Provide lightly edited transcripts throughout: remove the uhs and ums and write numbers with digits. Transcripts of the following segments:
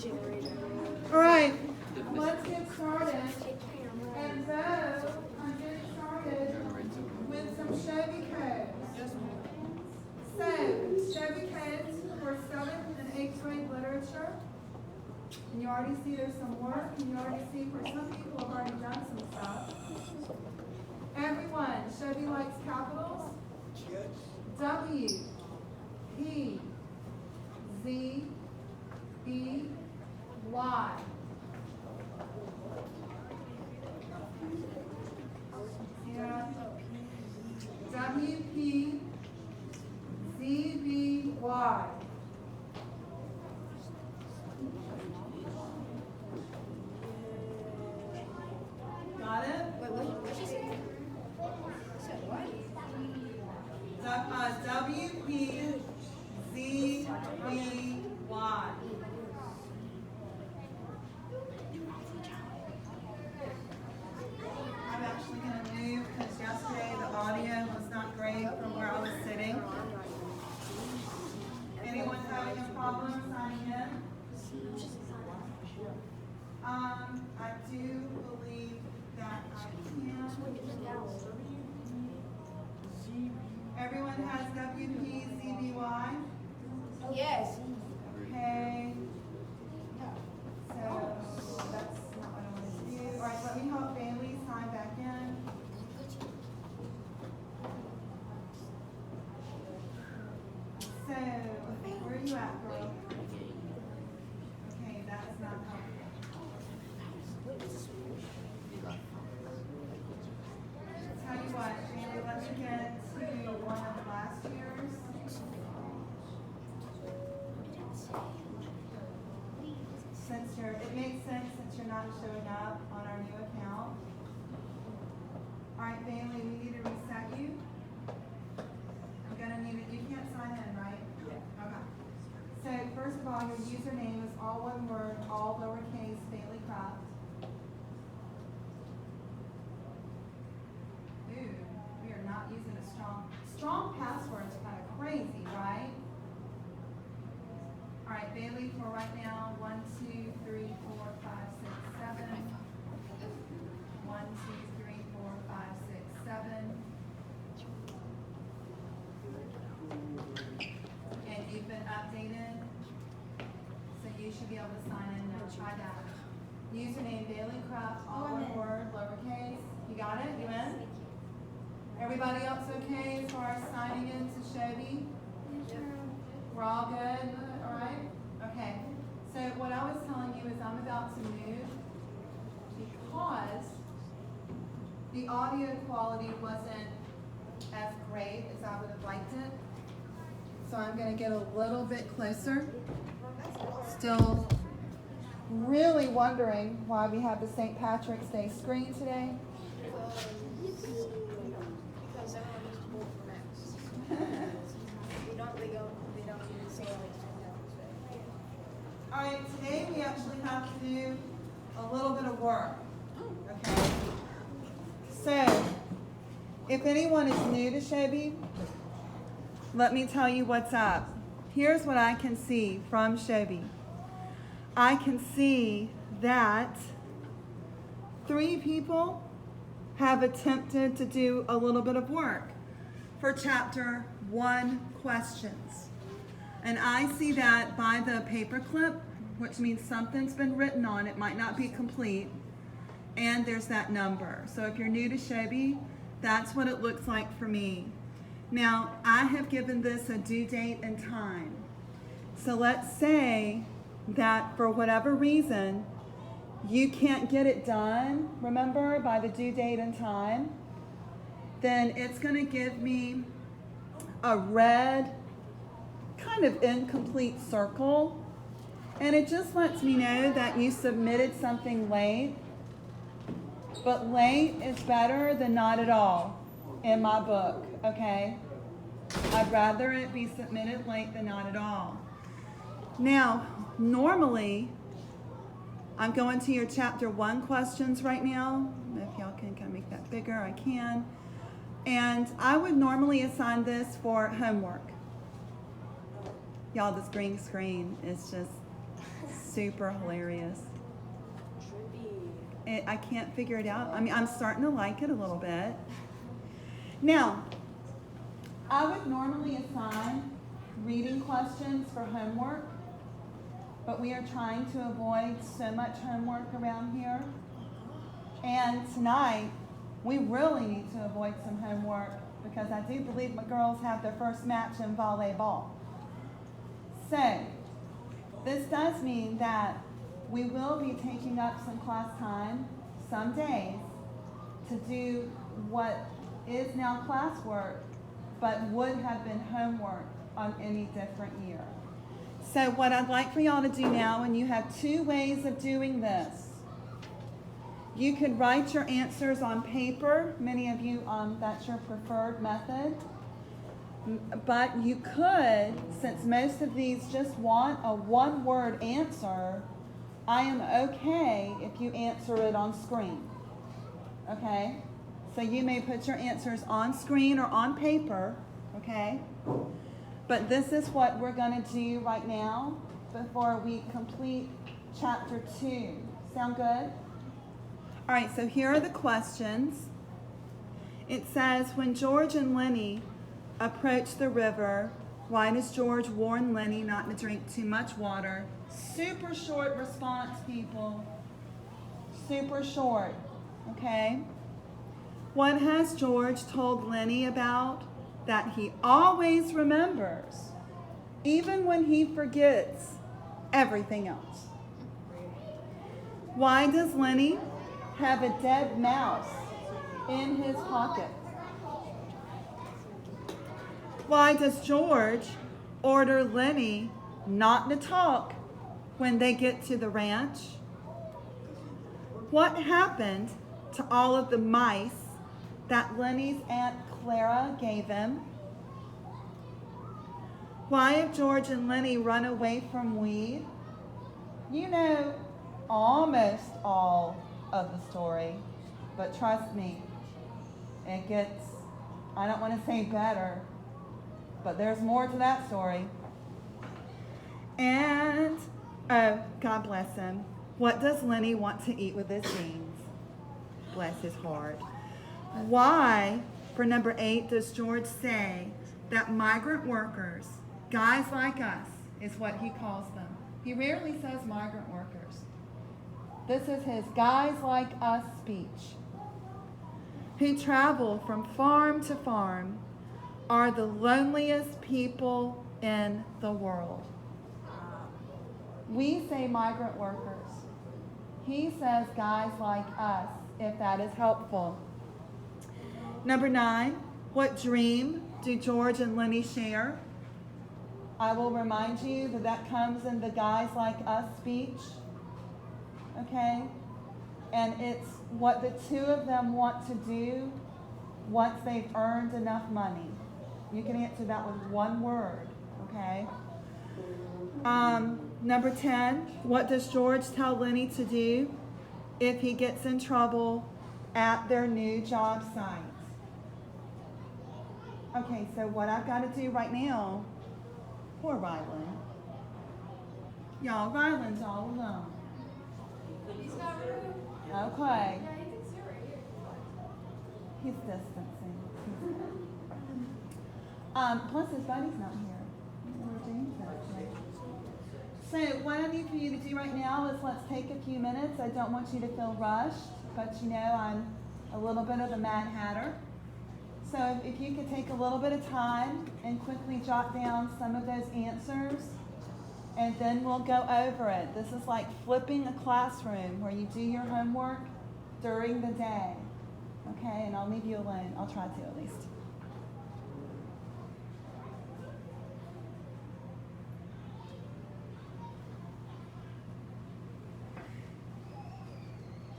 All right, let's get started. And so, I'm getting started with some Chevy codes. So, Chevy codes for 7th and 8th grade literature. And you already see there's some work, and you already see where some people have already done some stuff. Everyone, Chevy likes capitals. W, P, Z, B, Y. Yeah. W, P, Z, B, Y. Got it? Wait, what did she say? Said what? W, P, Z, B, Y. I'm actually going to move because yesterday the audio was not great from where I was sitting. Anyone having a problem signing in? I do believe that I can. Everyone has W, P, Z, B, Y? Yes. Okay. So that's not what I want to do. All right, let me help Bailey sign back in. So, where are you at, girl? Okay, that's not helpful. Tell you what, Bailey, let's get to one of the last years. It makes sense since you're not showing up on our new account. All right, Bailey, we need to reset you. I'm gonna need it. You can't sign in, right? Yeah. Okay. So first of all, your username is all one word, all lowercase, Bailey Craft. Ooh, we are not using a strong password. Is kind of crazy, right? All right, Bailey, for right now, 1, 2, 3, 4, 5, 6, 7. 1, 2, 3, 4, 5, 6, 7. And you've been updated, so you should be able to sign in now. Try that. Username Bailey Craft, all one word, lowercase. You got it? You in? Everybody else okay as far as signing in to Chevy? We're all good? All right? Okay. So what I was telling you is I'm about to move because the audio quality wasn't as great as I would have liked it. So I'm going to get a little bit closer. Still really wondering why we have the St. Patrick's Day screen today. Because everyone needs to vote for Max. They don't even say like All right, today we actually have to do a little bit of work. Okay. So, if anyone is new to Chevy, let me tell you what's up. Here's what I can see from Chevy. I can see that 3 people have attempted to do a little bit of work for chapter 1 questions. And I see that by the paper clip, which means something's been written on it, might not be complete, and there's that number. So if you're new to Chevy, that's what it looks like for me. Now, I have given this a due date and time. So let's say that for whatever reason, you can't get it done, remember, by the due date and time, then it's going to give me a red kind of incomplete circle, and it just lets me know that you submitted something late, but late is better than not at all in my book, okay? I'd rather it be submitted late than not at all. Now, normally, I'm going to your chapter 1 questions right now. If y'all can kind of make that bigger, I can. And I would normally assign this for homework. Y'all, this green screen is just Super hilarious. Trippy. I can't figure it out. I mean, I'm starting to like it a little bit. Now, I would normally assign reading questions for homework, but we are trying to avoid so much homework around here. And tonight, we really need to avoid some homework because I do believe my girls have their first match in volleyball. So, this does mean that we will be taking up some class time some days to do what is now classwork, but would have been homework on any different year. So what I'd like for y'all to do now, and you have two ways of doing this. You could write your answers on paper. Many of you, that's your preferred method. But you could, since most of these just want a one-word answer, I am okay if you answer it on screen. Okay? So you may put your answers on screen or on paper, okay? But this is what we're going to do right now before we complete chapter 2. Sound good? All right, so here are the questions. It says, when George and Lenny approach the river, why does George warn Lenny not to drink too much water? Super short response, people. Super short, okay? What has George told Lenny about that he always remembers, even when he forgets everything else? Why does Lenny have a dead mouse in his pocket? Why does George order Lenny not to talk when they get to the ranch? What happened to all of the mice that Lenny's Aunt Clara gave him? Why have George and Lenny run away from weed? You know almost all of the story, but trust me, it gets, I don't want to say better, but there's more to that story. And, oh, God bless him. What does Lenny want to eat with his beans? Bless his heart. Why, for number 8, does George say that migrant workers, guys like us, is what he calls them? He rarely says migrant workers. This is his guys like us speech, who travel from farm to farm, are the loneliest people in the world. We say migrant workers. He says guys like us, if that is helpful. Number 9, what dream do George and Lenny share? I will remind you that that comes in the guys like us speech. Okay? And it's what the two of them want to do once they've earned enough money. You can answer that with one word, okay? Number 10, what does George tell Lenny to do if he gets in trouble at their new job site? Okay, so what I've got to do right now, poor Rylan. Y'all, Rylan's all alone. He's not rude. Okay, Yeah, you can sit right here. he's distancing. Plus his buddy's not here. Where James is. So what I need for you to do right now is let's take a few minutes. I don't want you to feel rushed, but you know I'm a little bit of a Mad Hatter. So if you could take a little bit of time and quickly jot down some of those answers, and then we'll go over it. This is like flipping a classroom where you do your homework during the day. Okay, and I'll leave you alone. I'll try to at least.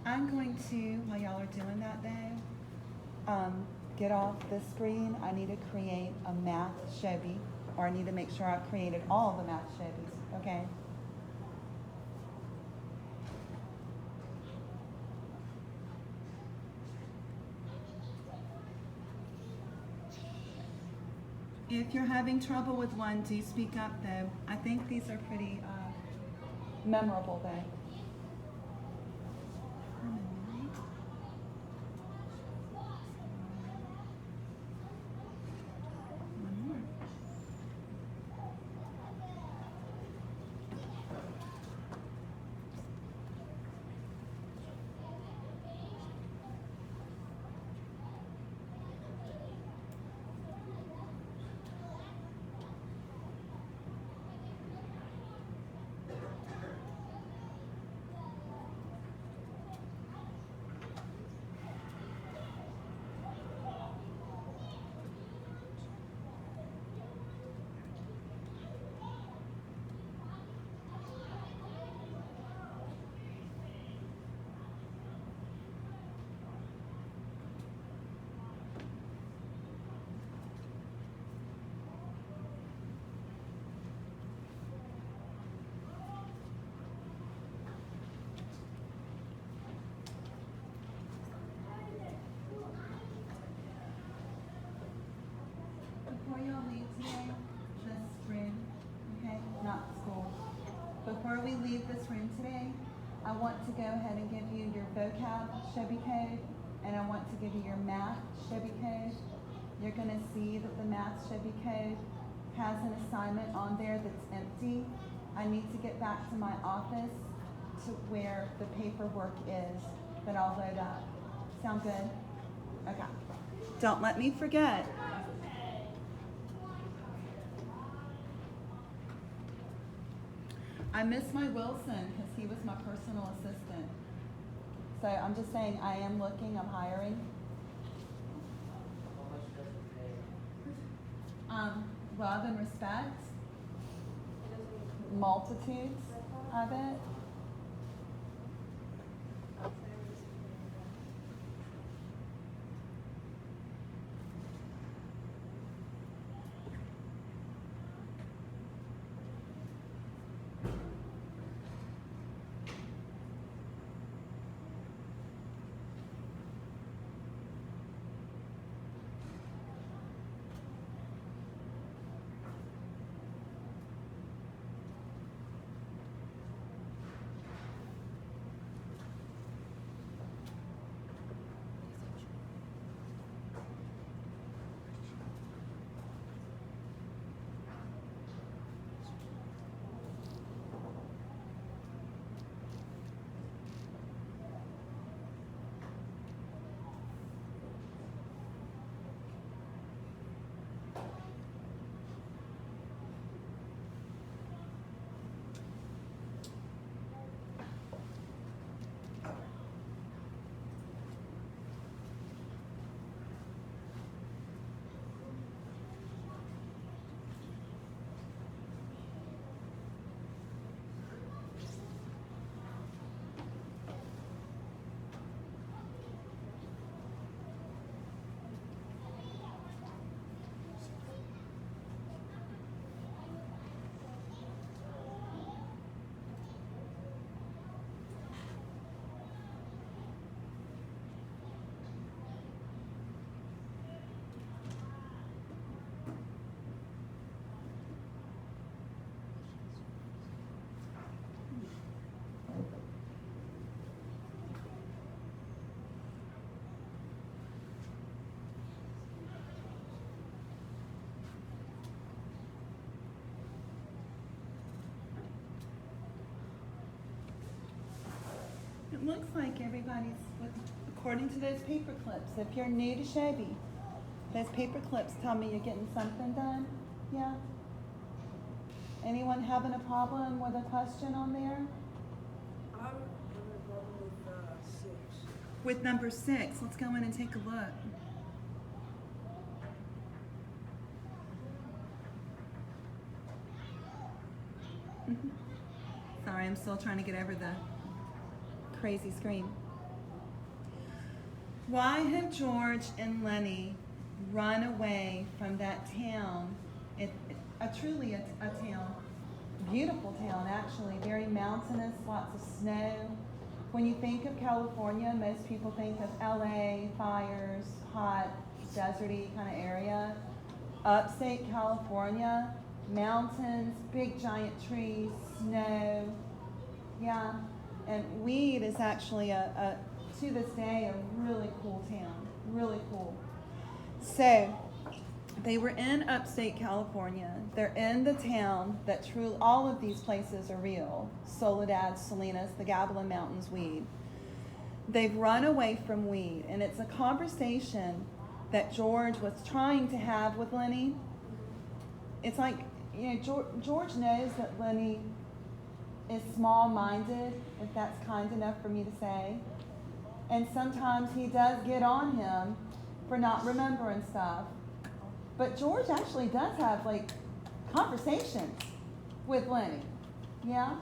I'm going to, while y'all are doing that though, get off this screen. I need to create a math Shelby, or I need to make sure I've created all the math Shelbys, okay? If you're having trouble with one, do speak up though. I think these are pretty memorable day. One more. Before y'all leave today, this room, okay, not school. Before we leave this room today, I want to go ahead and give you your vocab Chevy code, and I want to give you your math Chevy code. You're gonna see that the math Chevy code has an assignment on there that's empty. I need to get back to my office to where the paperwork is that I'll load up. Sound good? Okay. Don't let me forget. I miss my Wilson because he was my personal assistant. So I'm just saying I am looking, I'm hiring. How much does it pay? Love and respect, multitudes of it. It looks like everybody's, according to those paper clips, if you're new to Chevy, those paper clips tell me you're getting something done, yeah? Anyone having a problem with a question on there? I'm having a problem with 6. With number 6, let's go in and take a look. Sorry, I'm still trying to get over the crazy screen. Why have George and Lenny run away from that town? Truly a town, beautiful town actually, very mountainous, lots of snow. When you think of California, most people think of LA, fires, hot, deserty kind of area. Upstate California, mountains, big giant trees, snow, Yeah, and Weed is actually to this day, a really cool town, really cool. So, they were in upstate California. They're in the town that truly, all of these places are real. Soledad, Salinas, the Gavilan Mountains, Weed. They've run away from Weed, and it's a conversation that George was trying to have with Lenny. It's like, George knows that Lenny is small-minded, if that's kind enough for me to say. And sometimes he does get on him for not remembering stuff. But George actually does have, conversations with Lenny. Yeah?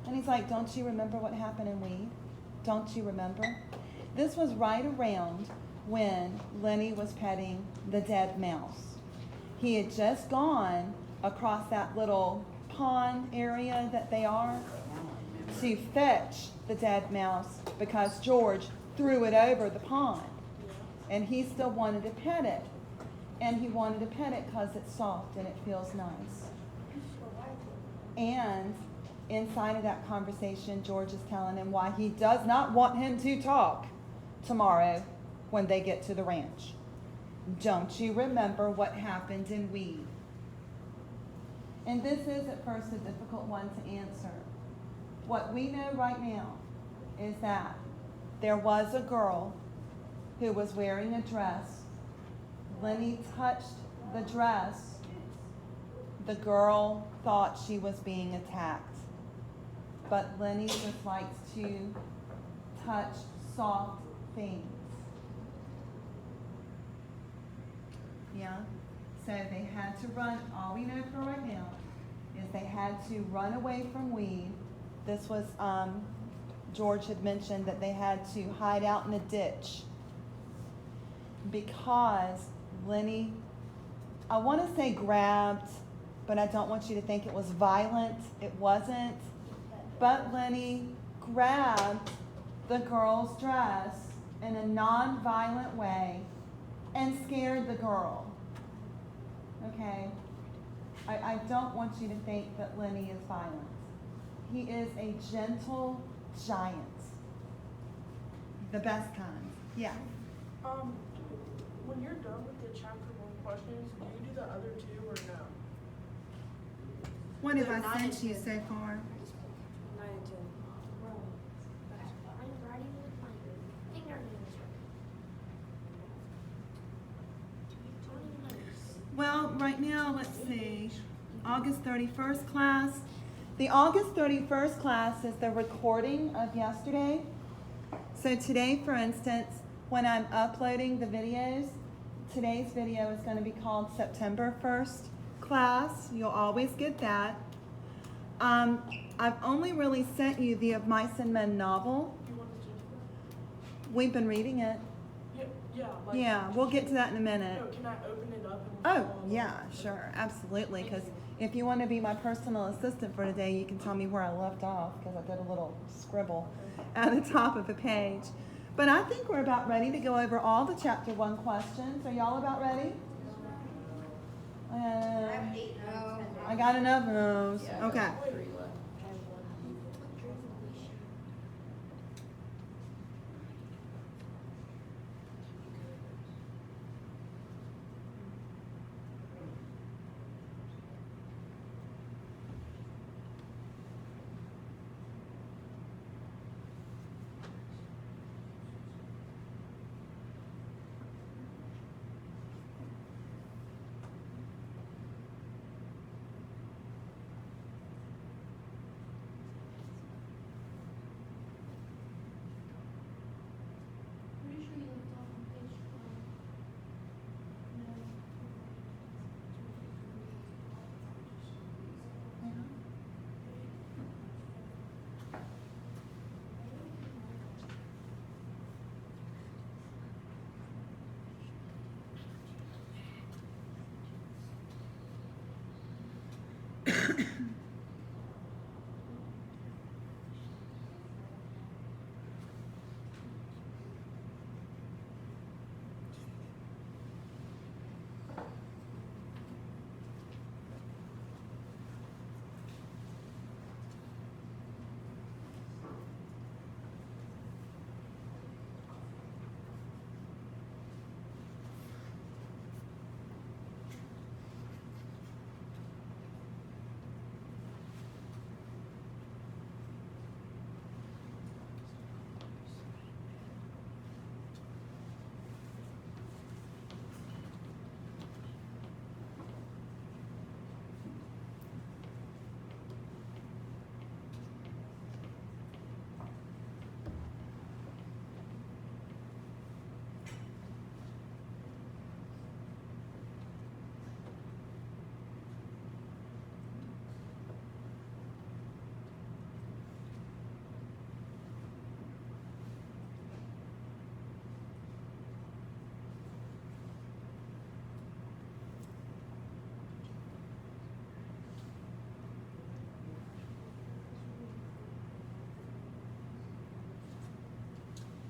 And he's like, don't you remember what happened in Weed? Don't you remember? This was right around when Lenny was petting the dead mouse. He had just gone across that little pond area that they are to fetch the dead mouse because George threw it over the pond. And he still wanted to pet it. And he wanted to pet it because it's soft and it feels nice. And inside of that conversation, George is telling him why he does not want him to talk tomorrow when they get to the ranch. Don't you remember what happened in Weed? And this is at first a difficult one to answer. What we know right now is that there was a girl who was wearing a dress. Lenny touched the dress. The girl thought she was being attacked. But Lenny just likes to touch soft things. Yeah? So they had to run. All we know for right now is they had to run away from Weed. This was, George had mentioned that they had to hide out in a ditch because Lenny, I want to say grabbed, but I don't want you to think it was violent. It wasn't. But Lenny grabbed the girl's dress in a non-violent way and scared the girl. Okay? I don't want you to think that Lenny is violent. He is a gentle giant. The best kind. Yeah. When you're done with the chapter 1 questions, do you do the other 2 or no? What have They're I nine sent and you 10. so far? 9 and 10. I'm writing with my fingernails. Well, right now, let's see. August 31st class. The August 31st class is the recording of yesterday. So today, for instance, when I'm uploading the videos, today's video is going to be called September 1st class. You'll always get that. I've only really sent you the Of Mice and Men novel. You want to change that? We've been reading it. Yeah, we'll get to that in a minute. No, can I open it up? And Oh, follow yeah, along? sure, absolutely. Because if you want to be my personal assistant for today, you can tell me where I left off because I did a little scribble at the top of the page. But I think we're about ready to go over all the chapter 1 questions. Are y'all about ready? I got enough of those. Okay.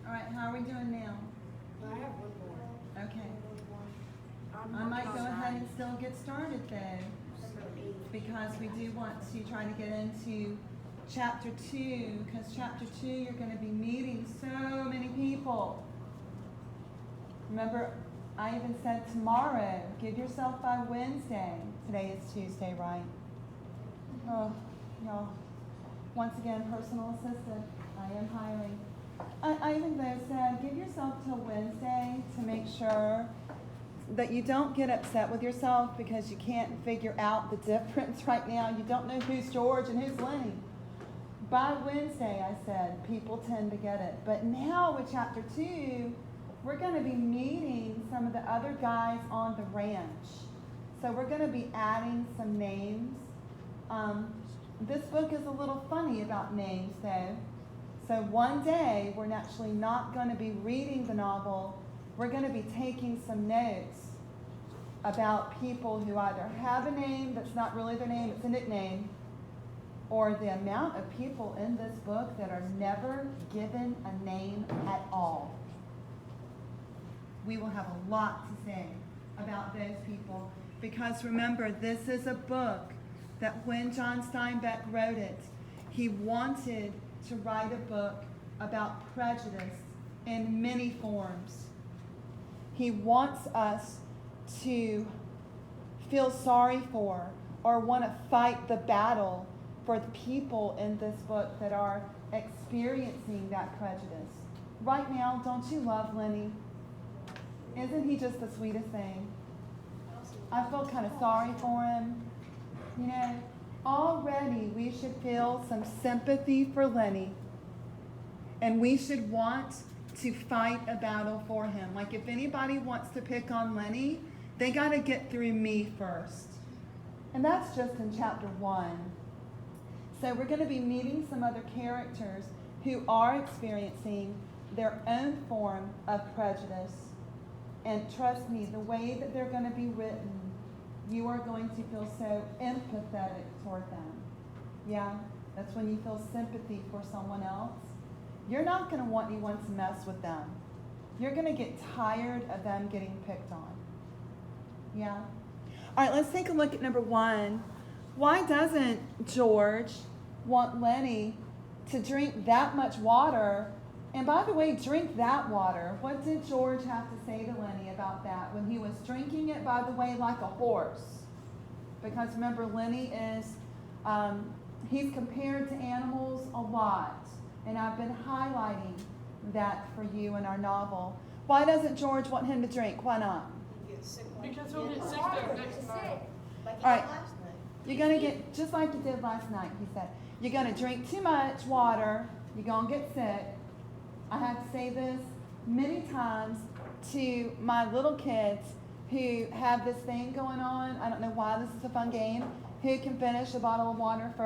All right, how are we doing now? I have one more. Okay. I'm I might working go on ahead mine. and still get started though, Number 8. because we do want to try to get into chapter 2, because chapter 2 you're going to be meeting so many people. Remember, I even said tomorrow, give yourself by Wednesday. Today is Tuesday, right? Oh, y'all. Once again, personal assistant. I am hiring. I even though said, give yourself till Wednesday to make sure that you don't get upset with yourself because you can't figure out the difference right now. You don't know who's George and who's Lenny. By Wednesday, I said, people tend to get it. But now with chapter 2, we're going to be meeting some of the other guys on the ranch. So we're going to be adding some names. This book is a little funny about names, though. So one day, we're actually not going to be reading the novel. We're going to be taking some notes about people who either have a name that's not really their name, it's a nickname, or the amount of people in this book that are never given a name at all. We will have a lot to say about those people, because remember, this is a book that when John Steinbeck wrote it, he wanted to write a book about prejudice in many forms. He wants us to feel sorry for or want to fight the battle for the people in this book that are experiencing that prejudice. Right now, don't you love Lenny? Isn't he just the sweetest thing? I feel kind of sorry for him. You know, already we should feel some sympathy for Lenny. And we should want to fight a battle for him. Like if anybody wants to pick on Lenny, they got to get through me first. And that's just in chapter 1. So we're going to be meeting some other characters who are experiencing their own form of prejudice. And trust me, the way that they're going to be written, you are going to feel so empathetic toward them. Yeah, that's when you feel sympathy for someone else. You're not going to want anyone to mess with them. You're going to get tired of them getting picked on. Yeah? All right, let's take a look at number 1. Why doesn't George want Lenny to drink that much water? And by the way, drink that water. What did George have to say to Lenny about that when he was drinking it, by the way, like a horse? Because remember, Lenny is, he's compared to animals a lot. And I've been highlighting that for you in our novel. Why doesn't George want him to drink? Why not? You get sick like Because you he'll did get sick last there night. next night. Like you All did right. last night. You're going to get, just like you did last night, he said, you're going to drink too much water, you're going to get sick. I have to say this many times to my little kids who have this thing going on. I don't know why this is a fun game. Who can finish a bottle of water first?